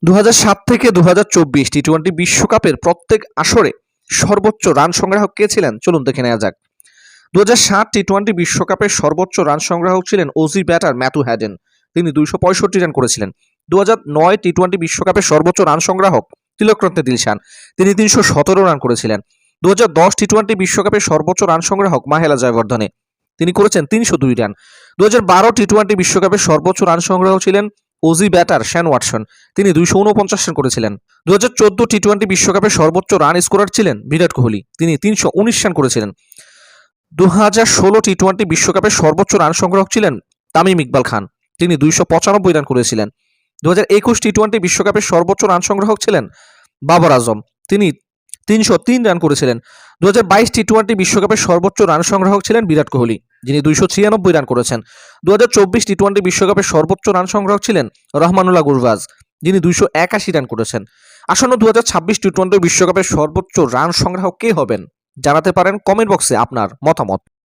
2007 থেকে 2024 টি-20 বিশ্বকাপের প্রত্যেক আসরে সর্বোচ্চ রান সংগ্রাহক কে ছিলেন? চলুন দেখে নেওয়া যাক। 2007 টি-20 বিশ্বকাপের সর্বোচ্চ রান সংগ্রাহক ছিলেন অজি ব্যাটার ম্যাথু হ্যাডেন। তিনি 265 রান করেছিলেন। 2009 টি-20 বিশ্বকাপের সর্বোচ্চ রান সংগ্রাহক তিলকরত্নে দিলশান। তিনি 317 রান করেছিলেন। 2010 টি-20 বিশ্বকাপের সর্বোচ্চ রান সংগ্রাহক মাহেলা জয়বর্ধনে। তিনি করেছেন 302 রান। 2012 টি-20 বিশ্বকাপের সর্বোচ্চ রান সংগ্রাহক ছিলেন অজি ব্যাটার শ্যান ওয়াটসন। তিনি 249 রান করেছিলেন। 2014 টি-20 বিশ্বকাপের সর্বোচ্চ রান স্কোরার ছিলেন বিরাট কোহলি। তিনি 319 রান করেছিলেন। 2016 টি-20 বিশ্বকাপের সর্বোচ্চ রান সংগ্রাহক ছিলেন তামিম ইকবাল খান। তিনি 295 রান করেছিলেন। 2021 টি-20 বিশ্বকাপের সর্বোচ্চ রান সংগ্রাহক ছিলেন বাবর আজম। তিনি 303 রান করেছিলেন। 2022 টি-20 বিশ্বকাপের সর্বোচ্চ রান সংগ্রাহক ছিলেন বিরাট কোহলি, যিনি 296 রান করেছেন। 2024 টি-20 বিশ্বকাপের সর্বোচ্চ রান সংগ্রাহক ছিলেন রহমানুল্লাহ গুরবাজ, যিনি 281 রান করেছেন। আসন্ন 2026 টি-20 বিশ্বকাপের সর্বোচ্চ রান সংগ্রাহক কে হবেন? জানাতে পারেন কমেন্ট বক্সে আপনার মতামত।